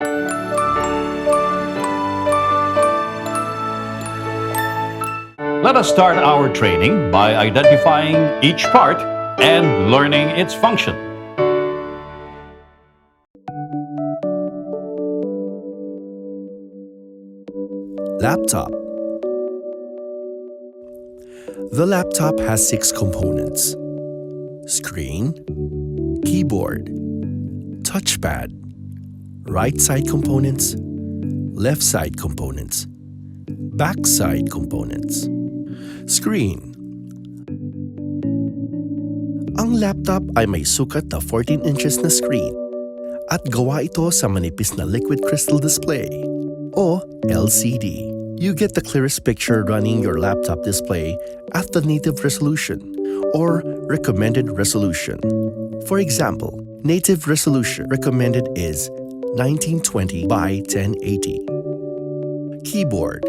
Let us start our training by identifying each part and learning its function. Laptop. The laptop has 6 components: screen, keyboard, touchpad, right side components, left side components, back side components. Screen. Ang laptop ay may sukat na 14 inches na screen at gawa ito sa manipis na liquid crystal display o LCD. You get the clearest picture running your laptop display at the native resolution or recommended resolution. For example, native resolution recommended is 1920 by 1080. Keyboard.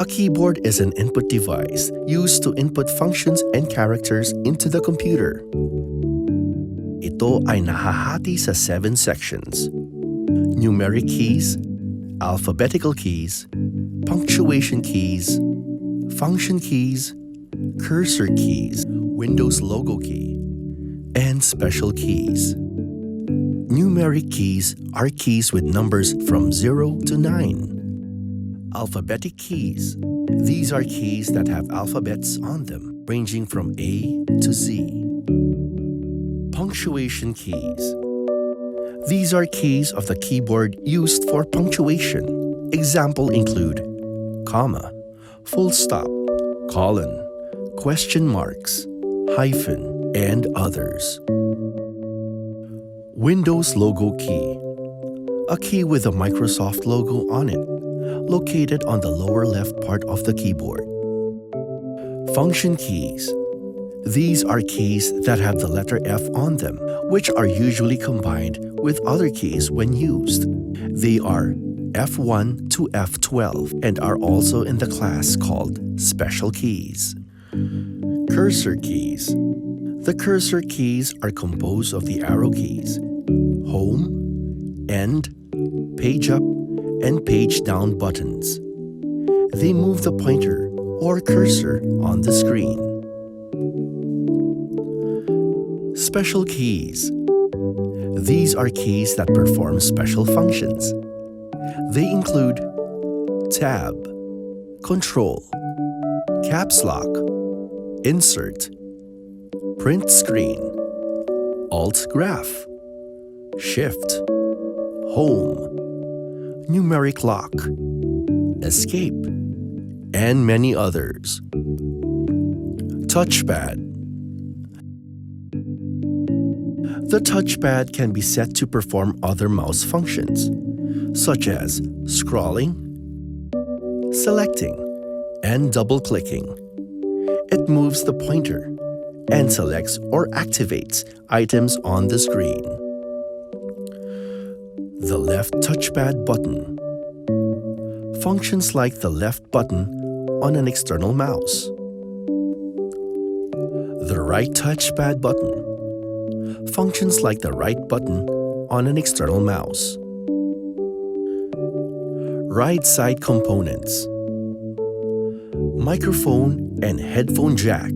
A keyboard is an input device used to input functions and characters into the computer. Ito ay nahahati sa 7 sections: numeric keys, alphabetical keys, punctuation keys, function keys, cursor keys, Windows logo key, and special keys. Numeric keys are keys with numbers from 0 to 9. Alphabetic keys. These are keys that have alphabets on them, ranging from A to Z. Punctuation keys. These are keys of the keyboard used for punctuation. Example include comma, full stop, colon, question marks, hyphen, and others. Windows logo key. A key with a Microsoft logo on it, located on the lower left part of the keyboard. Function keys. These are keys that have the letter F on them, which are usually combined with other keys when used. They are F1 to F12 and are also in the class called special keys. Cursor keys. The cursor keys are composed of the arrow keys, home, end, page up, and page down buttons. They move the pointer or cursor on the screen. Special keys. These are keys that perform special functions. They include tab, control, caps lock, insert, print screen, alt graph, shift, home, numeric lock, escape, and many others. Touchpad. The touchpad can be set to perform other mouse functions, such as scrolling, selecting, and double-clicking. It moves the pointer and selects or activates items on the screen. The left touchpad button functions like the left button on an external mouse. The right touchpad button functions like the right button on an external mouse. Right side components: microphone and headphone jack,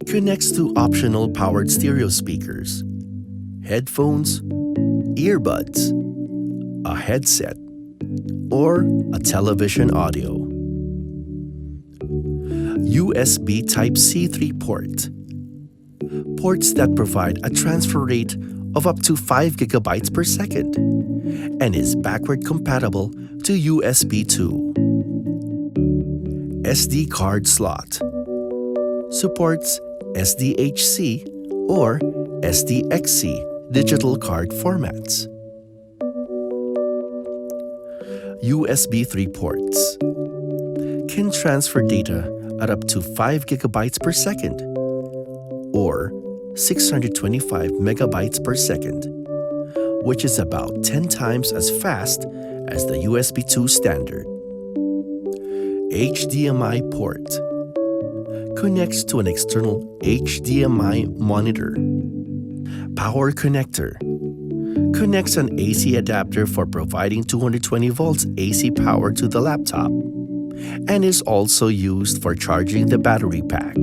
connects to optional powered stereo speakers, headphones, earbuds, a headset, or a television audio. USB Type-C 3 port. Ports that provide a transfer rate of up to 5 gigabytes per second and is backward compatible to USB 2. SD card slot. Supports SDHC or SDXC digital card formats. USB 3 ports. Can transfer data at up to 5 gigabytes per second or 625 megabytes per second, which is about 10 times as fast as the USB 2 standard. HDMI port connects to an external HDMI monitor. Power connector connects an AC adapter for providing 220 volts AC power to the laptop and is also used for charging the battery pack.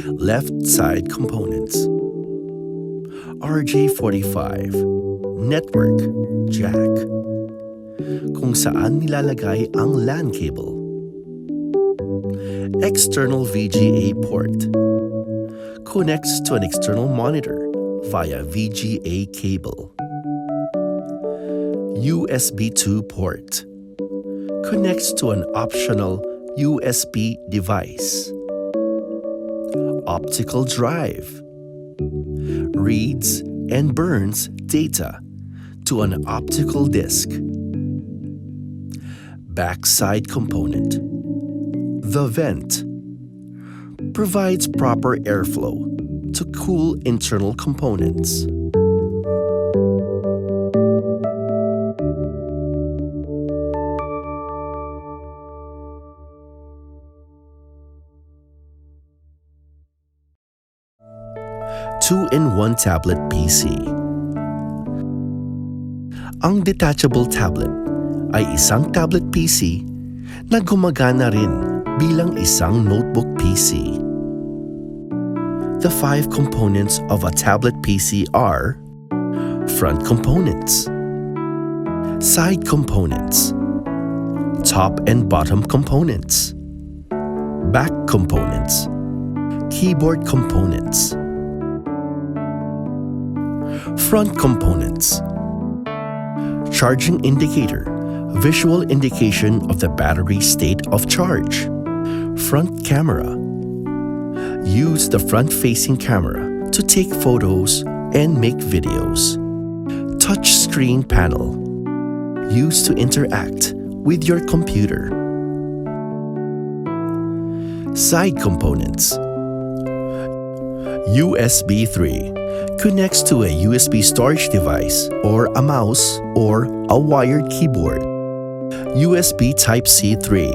Left side components. RJ45 Network Jack, kung saan nilalagay ang LAN cable. External VGA port connects to an external monitor via VGA cable. USB 2 port connects to an optional USB device. Optical drive reads and burns data to an optical disc. Backside component. The vent provides proper airflow to cool internal components. Two-in-one tablet PC. Ang detachable tablet ay isang tablet PC na gumagana rin bilang isang notebook PC. The 5 components of a tablet PC are front components, side components, top and bottom components, back components, keyboard components. Front components. Charging indicator, visual indication of the battery state of charge. Front camera. Use the front-facing camera to take photos and make videos. Touch screen panel. Used to interact with your computer. Side components. USB 3 connects to a USB storage device or a mouse or a wired keyboard. USB Type-C 3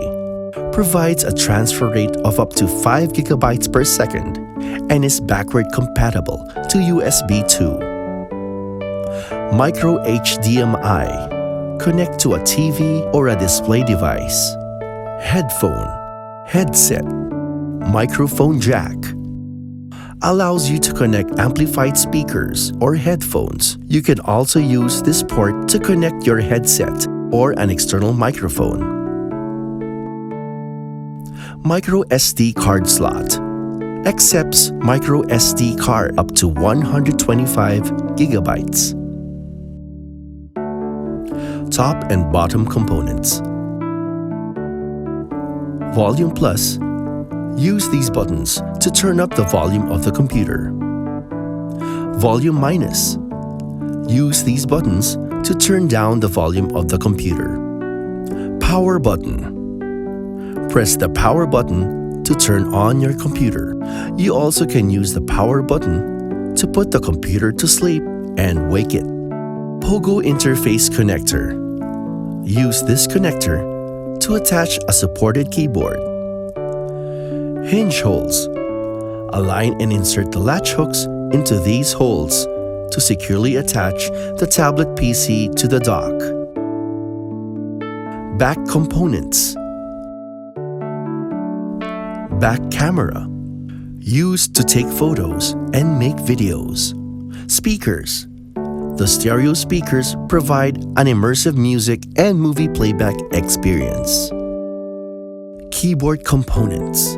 provides a transfer rate of up to 5 gigabytes per second and is backward compatible to USB 2. Micro HDMI connect to a TV or a display device. Headphone, headset, microphone jack allows you to connect amplified speakers or headphones. You can also use this port to connect your headset or an external microphone. Micro SD card slot accepts micro SD card up to 125 gigabytes. Top and bottom components. Volume plus. Use these buttons to turn up the volume of the computer. Volume minus. Use these buttons to turn down the volume of the computer. Power button. Press the power button to turn on your computer. You also can use the power button to put the computer to sleep and wake it. Pogo interface connector. Use this connector to attach a supported keyboard. Hinge holes. Align and insert the latch hooks into these holes to securely attach the tablet PC to the dock. Back components. Back camera. Used to take photos and make videos. Speakers. The stereo speakers provide an immersive music and movie playback experience. Keyboard components.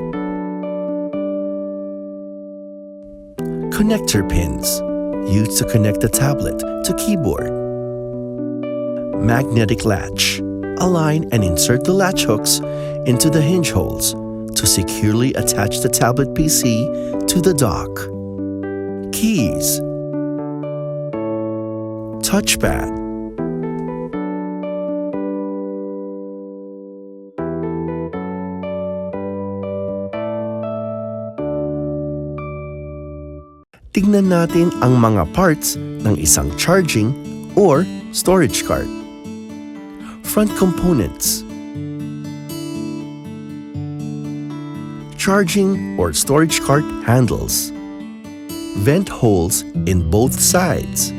Connector pins used to connect the tablet to keyboard. Magnetic latch. Align and insert the latch hooks into the hinge holes to securely attach the tablet PC to the dock. Keys. Touchpad. Tingnan natin ang mga parts ng isang charging or storage card. Front components. Charging or storage card handles. vent holes in both sides.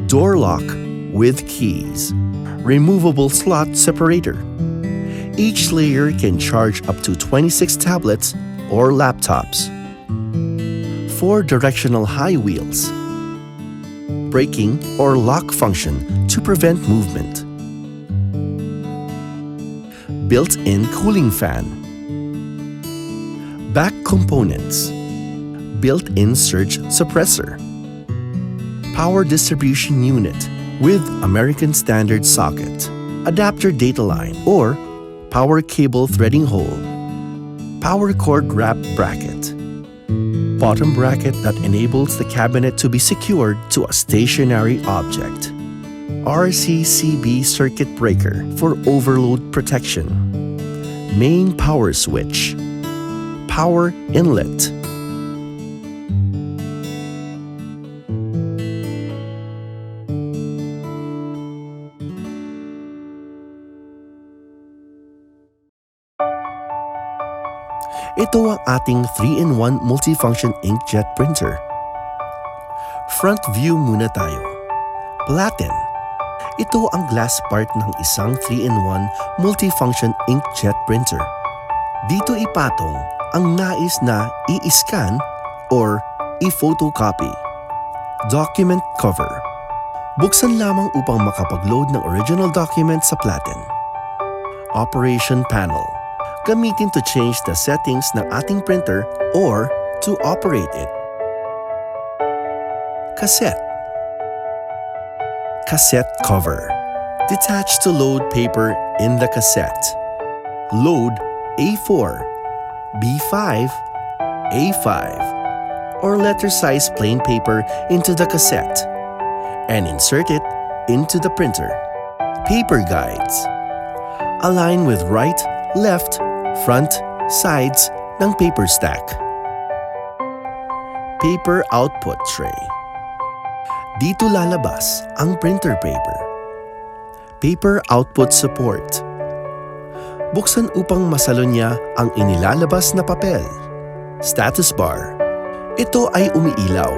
Door lock with keys. Removable slot separator. Each layer can charge up to 26 tablets or laptops. 4 directional high wheels. Braking or lock function to prevent movement. Built-in cooling fan. Back components. Built-in surge suppressor. Power distribution unit with American Standard socket. Adapter data line or power cable threading hole. Power cord wrap bracket. Bottom bracket that enables the cabinet to be secured to a stationary object. RCCB circuit breaker for overload protection. Main power switch. Power inlet. Ito ang ating 3-in-1 multifunction inkjet printer. Front view muna tayo. Platen. Ito ang glass part ng isang 3-in-1 multifunction inkjet printer. Dito ipatong ang nais na i-scan or i-photocopy. Document cover. Buksan lamang upang makapag-load ng original document sa platen. Operation panel. Gamitin to change the settings ng ating printer or to operate it. Cassette. Cassette cover. Detach to load paper in the cassette. Load A4, B5, A5, or letter size plain paper into the cassette and insert it into the printer. Paper guides. Align with right, left, front, sides ng paper stack. Paper output tray. Dito lalabas ang printer paper. Paper output support. Buksan upang masalo niya ang inilalabas na papel. Status bar. Ito ay umiilaw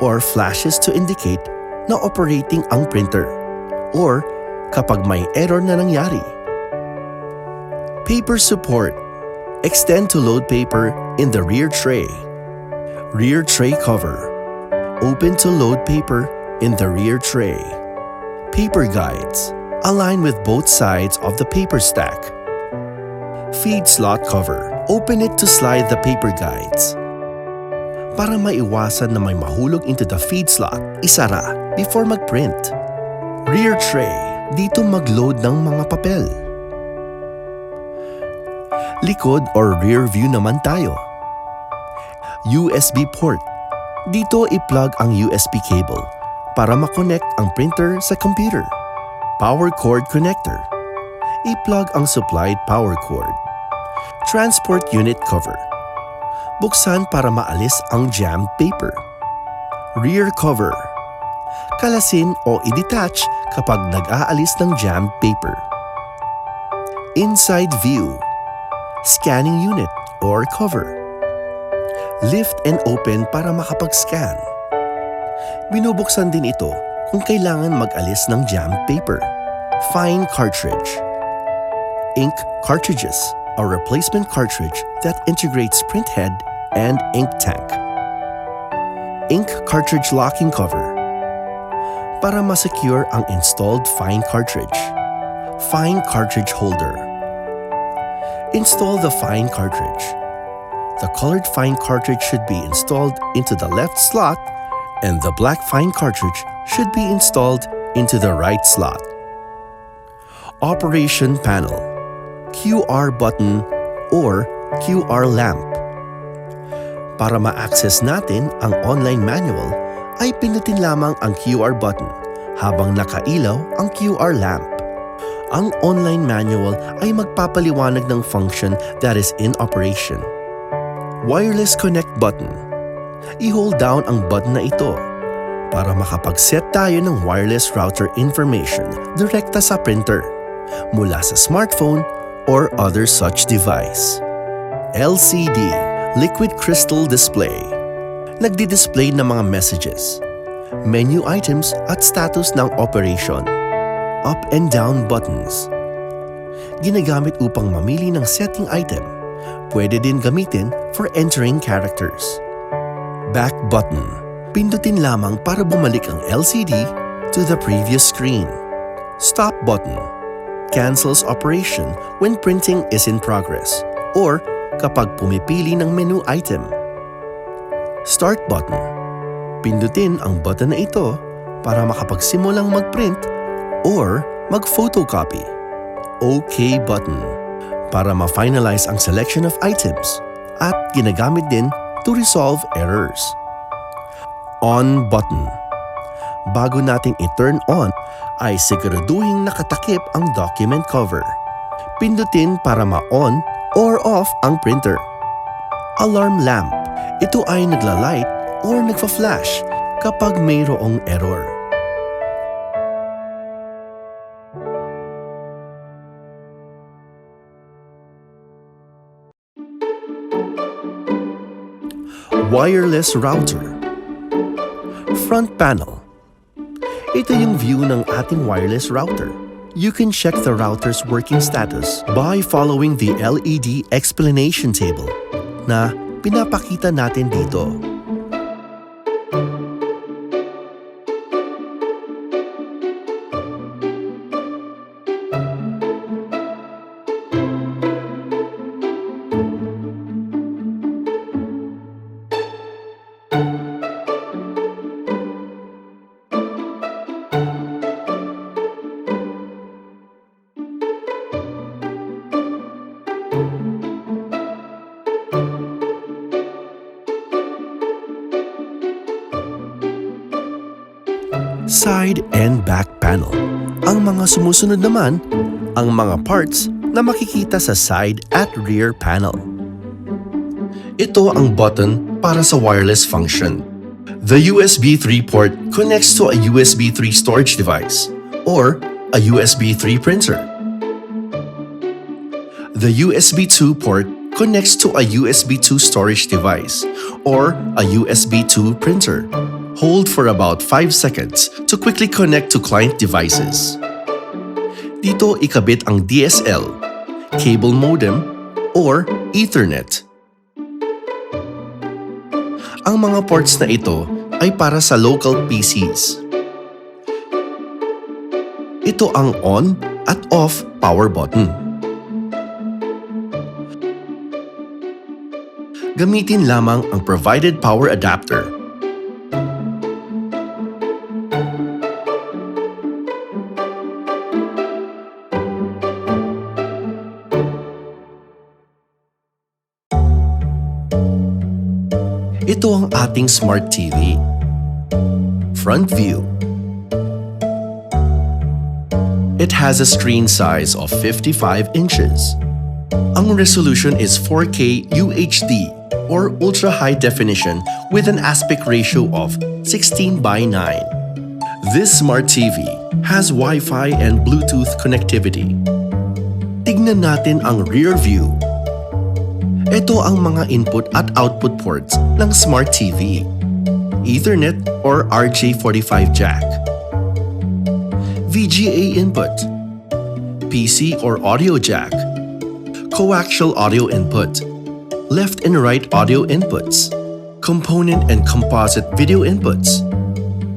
or flashes to indicate na operating ang printer or kapag may error na nangyari. Paper support. Extend to load paper in the rear tray. Rear tray cover. Open to load paper in the rear tray. Paper guides. Align with both sides of the paper stack. Feed slot cover. Open it to slide the paper guides. Para maiwasan na may mahulog into the feed slot, isara before mag-print. Rear tray. Dito mag-load ng mga papel. Likod or rear view naman tayo. USB port. Dito i-plug ang USB cable para makonect ang printer sa computer. Power cord connector. I-plug ang supplied power cord. Transport unit cover. Buksan para maalis ang jammed paper. Rear cover. Kalasin o i-detach kapag nag-aalis ng jammed paper. Inside view. Scanning unit or cover. Lift and open para makapag-scan. Binubuksan din ito kung kailangan mag-alis ng jammed paper. Fine cartridge. Ink cartridges, a replacement cartridge that integrates print head and ink tank. Ink cartridge locking cover. Para masecure ang installed fine cartridge. Fine cartridge holder. Install the fine cartridge. The colored fine cartridge should be installed into the left slot and the black fine cartridge should be installed into the right slot. Operation panel. QR button or QR lamp. Para ma-access natin ang online manual, ay pinutin lamang ang QR button habang nakailaw ang QR lamp. Ang online manual ay magpapaliwanag ng function that is in operation. Wireless connect button. I-hold down ang button na ito para makapag-set tayo ng wireless router information direkta sa printer mula sa smartphone or other such device. LCD. Liquid crystal display. Nagdi-display ng mga messages, menu items at status ng operation. Up and down buttons. Ginagamit upang mamili ng setting item. Pwede din gamitin for entering characters. Back button. Pindutin lamang para bumalik ang LCD to the previous screen. Stop button. Cancels operation when printing is in progress or kapag pumipili ng menu item. Start button. Pindutin ang button na ito para makapagsimulang mag-print or mag-photocopy. OK button para ma-finalize ang selection of items at ginagamit din to resolve errors. On button. Bago nating i-turn on, ay siguraduhin nakatakip ang document cover. Pindutin para ma-on or off ang printer. Alarm lamp. Ito ay nagla-light or nagfa-flash kapag mayroong error. Wireless router. Front panel. Ito yung view ng ating wireless router. You can check the router's working status by following the LED explanation table na pinapakita natin dito. Side and back panel. Ang mga sumusunod naman, ang mga parts na makikita sa side at rear panel. Ito ang button para sa wireless function. The USB 3 port connects to a USB 3 storage device or a USB 3 printer. The USB 2 port connects to a USB 2 storage device or a USB 2 printer. Hold for about 5 seconds to quickly connect to client devices. Dito ikabit ang DSL, cable modem, or Ethernet. Ang mga ports na ito ay para sa local PCs. Ito ang on at off power button. Gamitin lamang ang provided power adapter. Ito ang ating smart TV. Front view. It has a screen size of 55 inches. Ang resolution is 4K UHD or Ultra High Definition with an aspect ratio of 16:9. This smart TV has Wi-Fi and Bluetooth connectivity. Tignan natin ang rear view. Ito ang mga input at output ports ng Smart TV. Ethernet or RJ45 jack. VGA input. PC or audio jack. Coaxial audio input. Left and right audio inputs. Component and composite video inputs.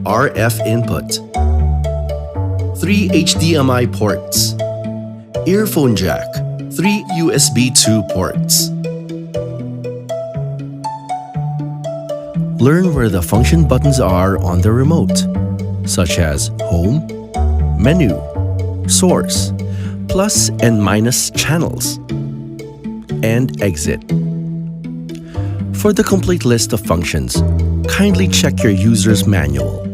RF input. 3 HDMI ports. Earphone jack. 3 USB 2 ports. Learn where the function buttons are on the remote, such as Home, Menu, Source, plus and minus channels, and Exit. For the complete list of functions, kindly check your user's manual.